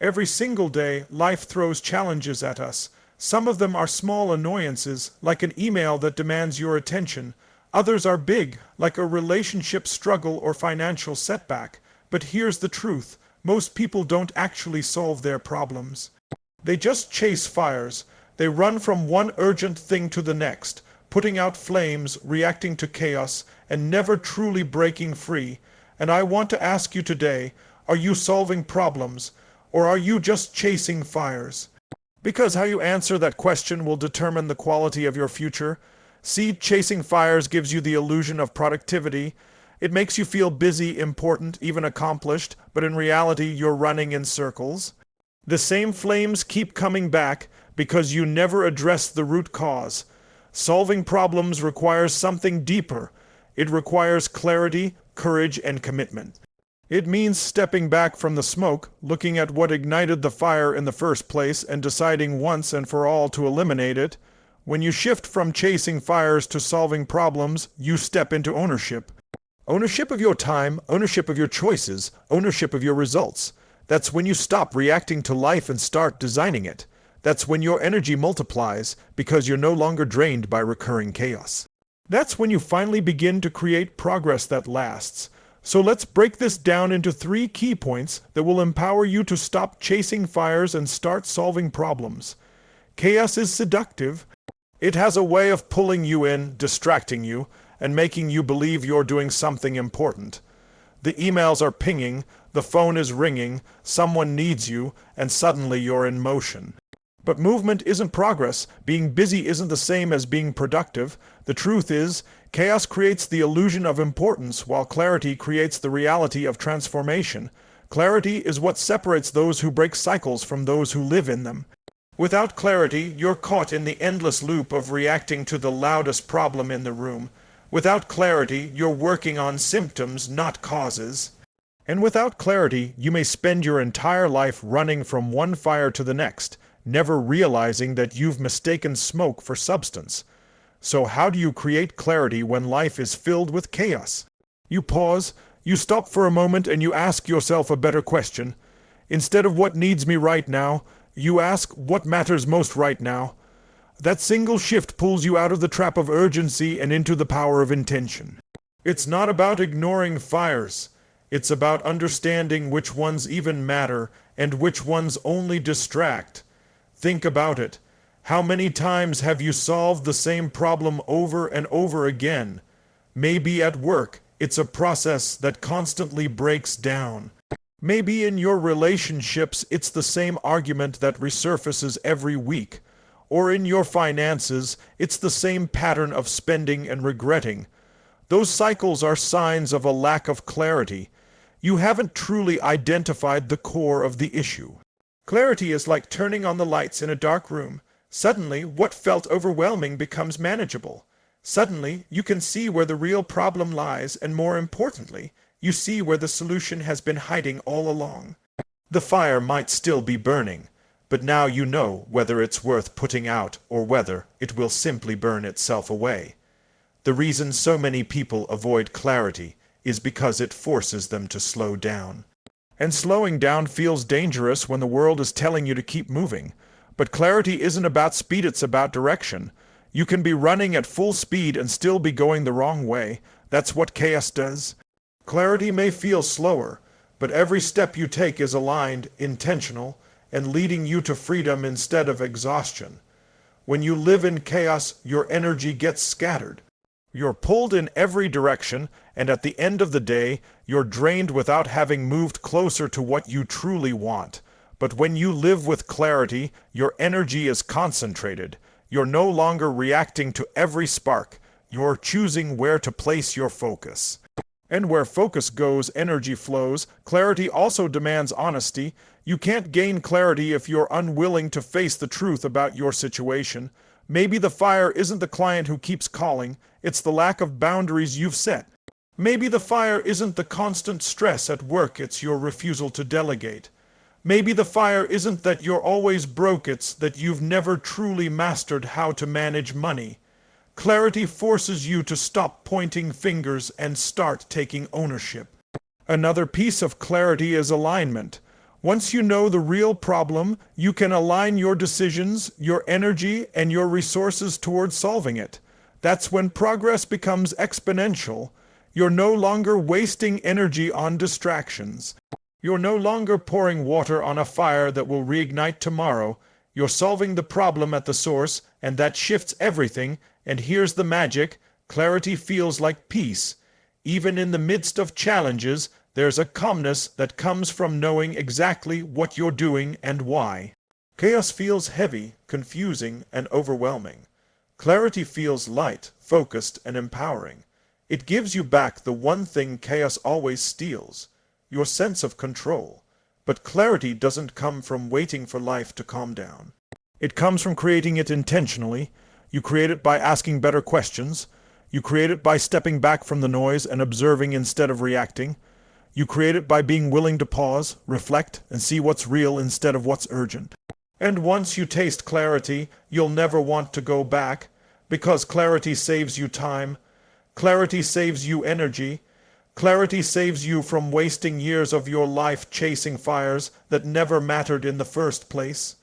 Every single day, life throws challenges at us. Some of them are small annoyances, like an email that demands your attention. Others are big, like a relationship struggle or financial setback. But here's the truth. Most people don't actually solve their problems. They just chase fires. They run from one urgent thing to the next, putting out flames, reacting to chaos, and never truly breaking free. And I want to ask you today, are you solving problems, or are you just chasing fires? Because how you answer that question will determine the quality of your future. See, chasing fires gives you the illusion of productivity. It makes you feel busy, important, even accomplished, but in reality you're running in circles. The same flames keep coming back because you never address the root cause. Solving problems requires something deeper. It requires clarity, courage, and commitment. It means stepping back from the smoke, looking at what ignited the fire in the first place, and deciding once and for all to eliminate it. When you shift from chasing fires to solving problems, you step into ownership. Ownership of your time, ownership of your choices, ownership of your results. That's when you stop reacting to life and start designing it. That's when your energy multiplies, because you're no longer drained by recurring chaos. That's when you finally begin to create progress that lasts. So let's break this down into 3 key points that will empower you to stop chasing fires and start solving problems. Chaos is seductive. It has a way of pulling you in, distracting you, and making you believe you're doing something important. The emails are pinging, the phone is ringing, someone needs you, and suddenly you're in motion. But movement isn't progress. Being busy isn't the same as being productive. The truth is, chaos creates the illusion of importance, while clarity creates the reality of transformation. Clarity is what separates those who break cycles from those who live in them. Without clarity, you're caught in the endless loop of reacting to the loudest problem in the room. Without clarity, you're working on symptoms, not causes. And without clarity, you may spend your entire life running from one fire to the next, never realizing that you've mistaken smoke for substance. So how do you create clarity when life is filled with chaos? You pause, you stop for a moment, and you ask yourself a better question. Instead of what needs me right now, you ask what matters most right now. That single shift pulls you out of the trap of urgency and into the power of intention. It's not about ignoring fires. It's about understanding which ones even matter and which ones only distract. Think about it. How many times have you solved the same problem over and over again? Maybe at work, it's a process that constantly breaks down. Maybe in your relationships, it's the same argument that resurfaces every week. Or in your finances, it's the same pattern of spending and regretting. Those cycles are signs of a lack of clarity. You haven't truly identified the core of the issue. Clarity is like turning on the lights in a dark room. Suddenly, what felt overwhelming becomes manageable. Suddenly, you can see where the real problem lies, and more importantly, you see where the solution has been hiding all along. The fire might still be burning, but now you know whether it's worth putting out or whether it will simply burn itself away. The reason so many people avoid clarity is because it forces them to slow down. And slowing down feels dangerous when the world is telling you to keep moving. But clarity isn't about speed, it's about direction. You can be running at full speed and still be going the wrong way. That's what chaos does. Clarity may feel slower, but every step you take is aligned, intentional, and leading you to freedom instead of exhaustion. When you live in chaos, your energy gets scattered. You're pulled in every direction, and at the end of the day, you're drained without having moved closer to what you truly want. But when you live with clarity, your energy is concentrated. You're no longer reacting to every spark. You're choosing where to place your focus. And where focus goes, energy flows. Clarity also demands honesty. You can't gain clarity if you're unwilling to face the truth about your situation. Maybe the fire isn't the client who keeps calling, it's the lack of boundaries you've set. Maybe the fire isn't the constant stress at work, it's your refusal to delegate. Maybe the fire isn't that you're always broke, it's that you've never truly mastered how to manage money. Clarity forces you to stop pointing fingers and start taking ownership. Another piece of clarity is alignment. Once you know the real problem, you can align your decisions, your energy, and your resources towards solving it. That's when progress becomes exponential. You're no longer wasting energy on distractions. You're no longer pouring water on a fire that will reignite tomorrow. You're solving the problem at the source, and that shifts everything. And here's the magic: clarity feels like peace. Even in the midst of challenges, there's a calmness that comes from knowing exactly what you're doing and why. Chaos feels heavy, confusing, and overwhelming. Clarity feels light, focused, and empowering. It gives you back the one thing chaos always steals: your sense of control. But clarity doesn't come from waiting for life to calm down. It comes from creating it intentionally. You create it by asking better questions. You create it by stepping back from the noise and observing instead of reacting. You create it by being willing to pause, reflect, and see what's real instead of what's urgent. And once you taste clarity, you'll never want to go back, because clarity saves you time. Clarity saves you energy. Clarity saves you from wasting years of your life chasing fires that never mattered in the first place.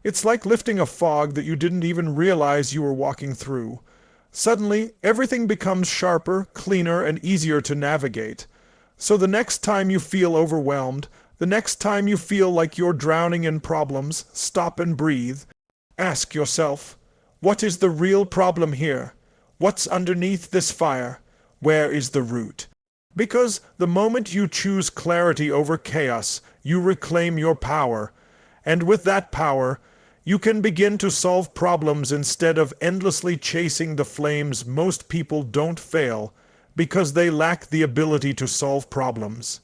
It's like lifting a fog that you didn't even realize you were walking through. Suddenly, everything becomes sharper, cleaner, and easier to navigate. So the next time you feel overwhelmed, the next time you feel like you're drowning in problems, stop and breathe. Ask yourself, what is the real problem here? What's underneath this fire? Where is the root? Because the moment you choose clarity over chaos, you reclaim your power. And with that power, you can begin to solve problems instead of endlessly chasing the flames. Most people don't fail because they lack the ability to solve problems.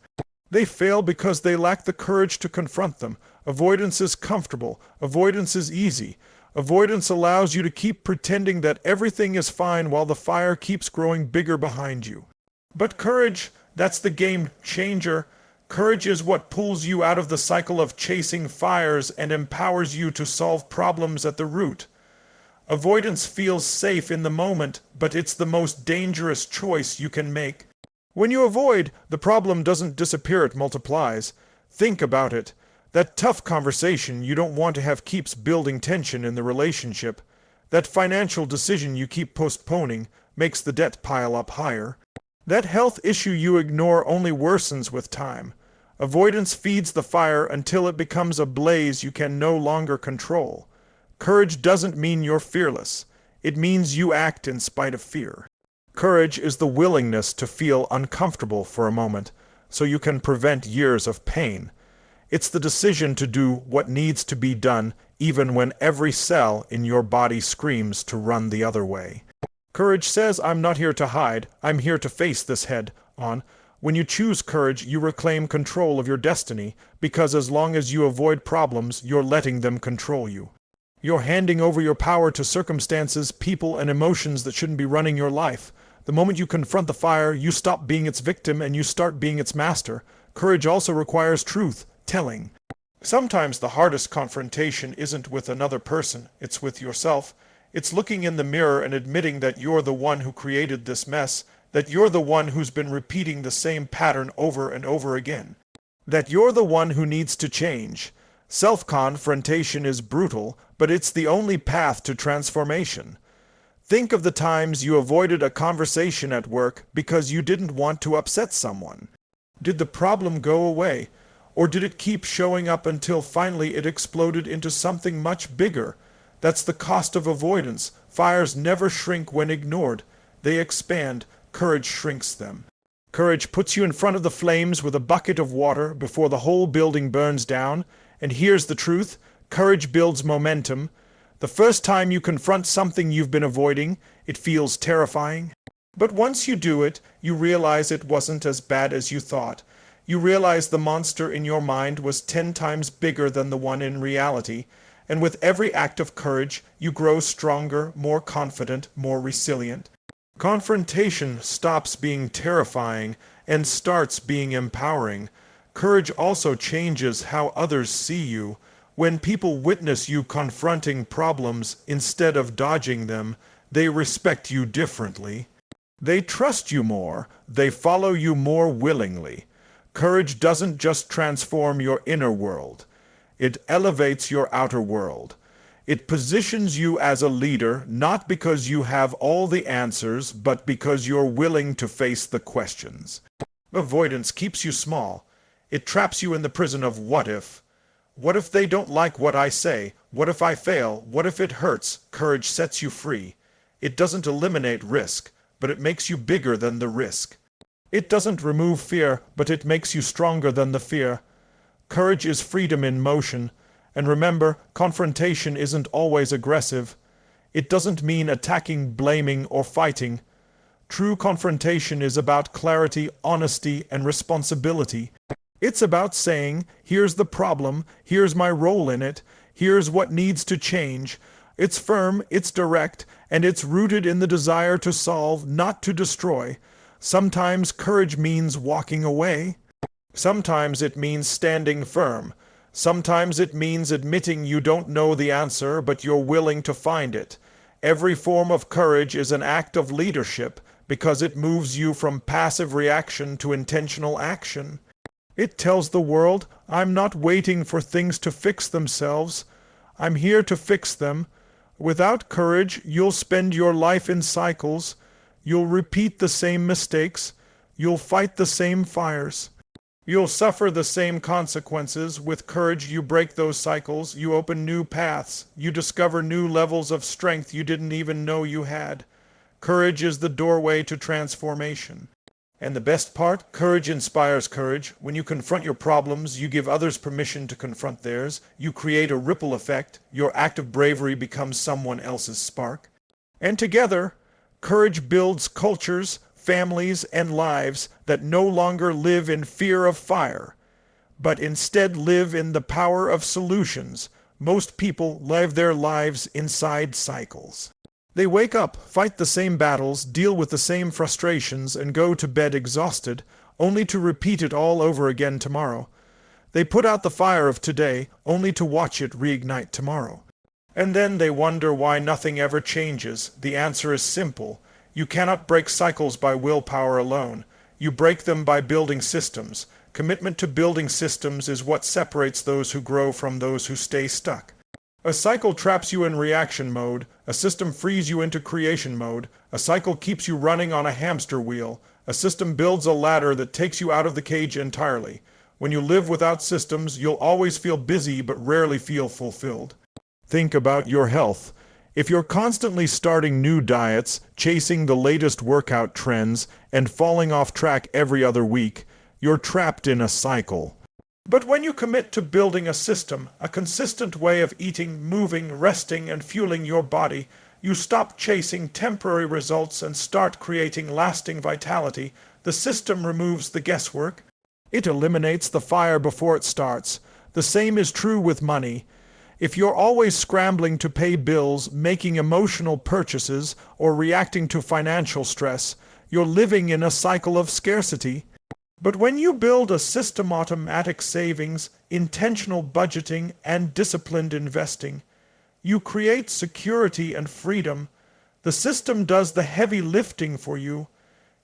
They fail because they lack the courage to confront them. Avoidance is comfortable. Avoidance is easy. Avoidance allows you to keep pretending that everything is fine while the fire keeps growing bigger behind you. But courage, that's the game changer. Courage is what pulls you out of the cycle of chasing fires and empowers you to solve problems at the root. Avoidance feels safe in the moment, but it's the most dangerous choice you can make. When you avoid, the problem doesn't disappear, it multiplies. Think about it. That tough conversation you don't want to have keeps building tension in the relationship. That financial decision you keep postponing makes the debt pile up higher. That health issue you ignore only worsens with time. Avoidance feeds the fire until it becomes a blaze you can no longer control. Courage doesn't mean you're fearless. It means you act in spite of fear. Courage is the willingness to feel uncomfortable for a moment so you can prevent years of pain. It's the decision to do what needs to be done even when every cell in your body screams to run the other way. Courage says, I'm not here to hide, I'm here to face this head on. When you choose courage, you reclaim control of your destiny, because as long as you avoid problems, you're letting them control you. You're handing over your power to circumstances, people, and emotions that shouldn't be running your life. The moment you confront the fire, you stop being its victim and you start being its master. Courage also requires truth, telling. Sometimes the hardest confrontation isn't with another person, it's with yourself. It's looking in the mirror and admitting that you're the one who created this mess, that you're the one who's been repeating the same pattern over and over again, that you're the one who needs to change. Self-confrontation is brutal, but it's the only path to transformation. Think of the times you avoided a conversation at work because you didn't want to upset someone. Did the problem go away, or did it keep showing up until finally it exploded into something much bigger? That's the cost of avoidance. Fires never shrink when ignored. They expand. Courage shrinks them. Courage puts you in front of the flames with a bucket of water before the whole building burns down. And here's the truth: courage builds momentum. The first time you confront something you've been avoiding, it feels terrifying. But once you do it, you realize it wasn't as bad as you thought. You realize the monster in your mind was 10 times bigger than the one in reality. And with every act of courage, you grow stronger, more confident, more resilient. Confrontation stops being terrifying and starts being empowering. Courage also changes how others see you. When people witness you confronting problems instead of dodging them, they respect you differently. They trust you more. They follow you more willingly. Courage doesn't just transform your inner world. It elevates your outer world. It positions you as a leader, not because you have all the answers, but because you're willing to face the questions. Avoidance keeps you small. It traps you in the prison of what if. What if they don't like what I say? What if I fail? What if it hurts? Courage sets you free. It doesn't eliminate risk, but it makes you bigger than the risk. It doesn't remove fear, but it makes you stronger than the fear. Courage is freedom in motion. And remember, confrontation isn't always aggressive. It doesn't mean attacking, blaming, or fighting. True confrontation is about clarity, honesty, and responsibility. It's about saying, here's the problem, here's my role in it, here's what needs to change. It's firm, it's direct, and it's rooted in the desire to solve, not to destroy. Sometimes courage means walking away. Sometimes it means standing firm. Sometimes it means admitting you don't know the answer, but you're willing to find it. Every form of courage is an act of leadership because it moves you from passive reaction to intentional action. It tells the world, I'm not waiting for things to fix themselves. I'm here to fix them. Without courage, you'll spend your life in cycles. You'll repeat the same mistakes. You'll fight the same fires. You'll suffer the same consequences. With courage, you break those cycles. You open new paths. You discover new levels of strength you didn't even know you had. Courage is the doorway to transformation. And the best part, courage inspires courage. When you confront your problems, you give others permission to confront theirs. You create a ripple effect. Your act of bravery becomes someone else's spark. And together, courage builds cultures, families, and lives that no longer live in fear of fire, but instead live in the power of solutions. Most people live their lives inside cycles. They wake up, fight the same battles, deal with the same frustrations, and go to bed exhausted, only to repeat it all over again tomorrow. They put out the fire of today, only to watch it reignite tomorrow. And then they wonder why nothing ever changes. The answer is simple. You cannot break cycles by willpower alone. You break them by building systems. Commitment to building systems is what separates those who grow from those who stay stuck. A cycle traps you in reaction mode. A system frees you into creation mode. A cycle keeps you running on a hamster wheel. A system builds a ladder that takes you out of the cage entirely. When you live without systems, you'll always feel busy but rarely feel fulfilled. Think about your health. If you're constantly starting new diets, chasing the latest workout trends, and falling off track every other week, you're trapped in a cycle. But when you commit to building a system, a consistent way of eating, moving, resting, and fueling your body, you stop chasing temporary results and start creating lasting vitality. The system removes the guesswork. It eliminates the fire before it starts. The same is true with money. If you're always scrambling to pay bills, making emotional purchases, or reacting to financial stress, you're living in a cycle of scarcity. But when you build a system, automatic savings, intentional budgeting, and disciplined investing, you create security and freedom. The system does the heavy lifting for you.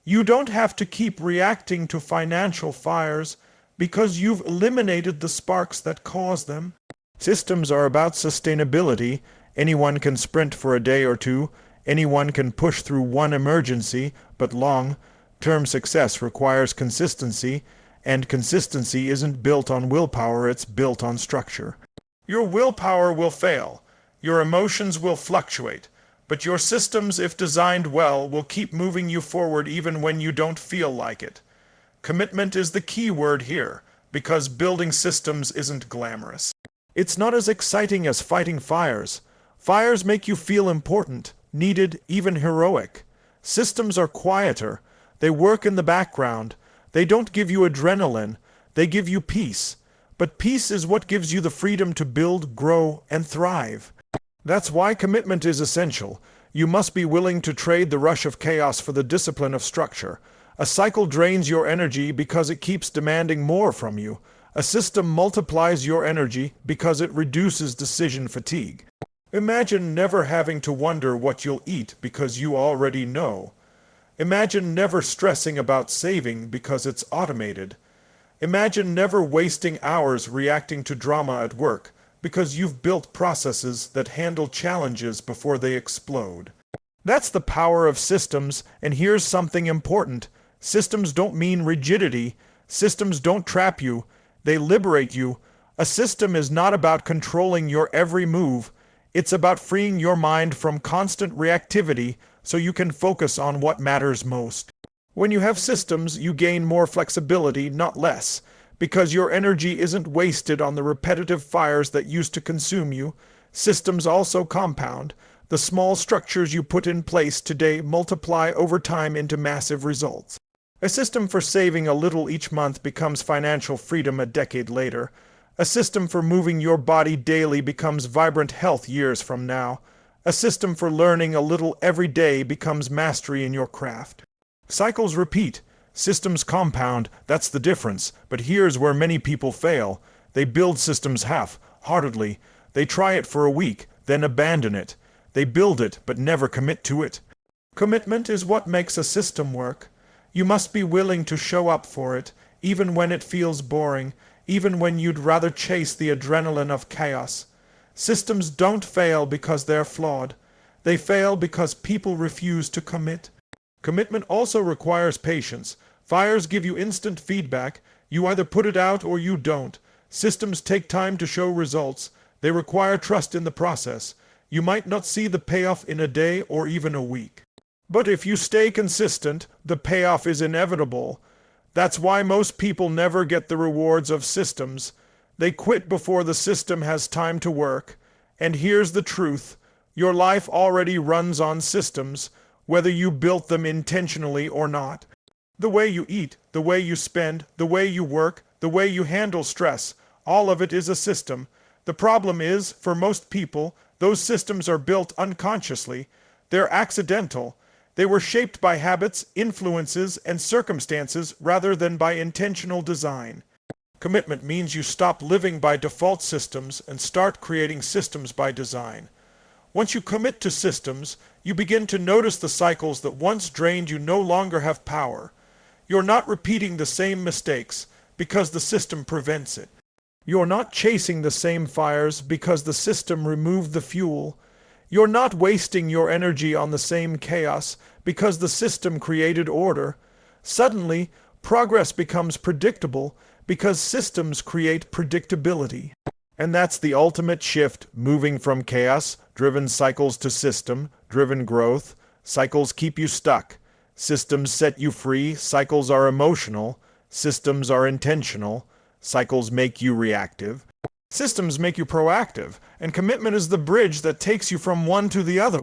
You don't have to keep reacting to financial fires because you've eliminated the sparks that cause them. Systems are about sustainability. Anyone can sprint for a day or two. Anyone can push through one emergency, but long-term success requires consistency, and consistency isn't built on willpower, it's built on structure. Your willpower will fail. Your emotions will fluctuate. But your systems, if designed well, will keep moving you forward even when you don't feel like it. Commitment is the key word here, because building systems isn't glamorous. It's not as exciting as fighting fires. Fires make you feel important, needed, even heroic. Systems are quieter. They work in the background. They don't give you adrenaline. They give you peace. But peace is what gives you the freedom to build, grow, and thrive. That's why commitment is essential. You must be willing to trade the rush of chaos for the discipline of structure. A cycle drains your energy because it keeps demanding more from you. A system multiplies your energy because it reduces decision fatigue. Imagine never having to wonder what you'll eat because you already know. Imagine never stressing about saving because it's automated. Imagine never wasting hours reacting to drama at work, because you've built processes that handle challenges before they explode. That's the power of systems, and here's something important. Systems don't mean rigidity. Systems don't trap you. They liberate you. A system is not about controlling your every move. It's about freeing your mind from constant reactivity so you can focus on what matters most. When you have systems, you gain more flexibility, not less, because your energy isn't wasted on the repetitive fires that used to consume you. Systems also compound. The small structures you put in place today multiply over time into massive results. A system for saving a little each month becomes financial freedom a decade later. A system for moving your body daily becomes vibrant health years from now. A system for learning a little every day becomes mastery in your craft. Cycles repeat. Systems compound. That's the difference. But here's where many people fail. They build systems half-heartedly. They try it for a week, then abandon it. They build it, but never commit to it. Commitment is what makes a system work. You must be willing to show up for it, even when it feels boring, even when you'd rather chase the adrenaline of chaos. Systems don't fail because they're flawed. They fail because people refuse to commit. Commitment also requires patience. Fires give you instant feedback. You either put it out or you don't. Systems take time to show results. They require trust in the process. You might not see the payoff in a day or even a week. But if you stay consistent, the payoff is inevitable. That's why most people never get the rewards of systems. They quit before the system has time to work. And here's the truth. Your life already runs on systems, whether you built them intentionally or not. The way you eat, the way you spend, the way you work, the way you handle stress, all of it is a system. The problem is, for most people, those systems are built unconsciously. They're accidental. They were shaped by habits, influences, and circumstances rather than by intentional design. Commitment means you stop living by default systems and start creating systems by design. Once you commit to systems, you begin to notice the cycles that once drained you no longer have power. You're not repeating the same mistakes because the system prevents it. You're not chasing the same fires because the system removed the fuel. You're not wasting your energy on the same chaos because the system created order. Suddenly, progress becomes predictable because systems create predictability. And that's the ultimate shift, moving from chaos-driven cycles to system-driven growth. Cycles keep you stuck. Systems set you free. Cycles are emotional. Systems are intentional. Cycles make you reactive. Systems make you proactive, and commitment is the bridge that takes you from one to the other.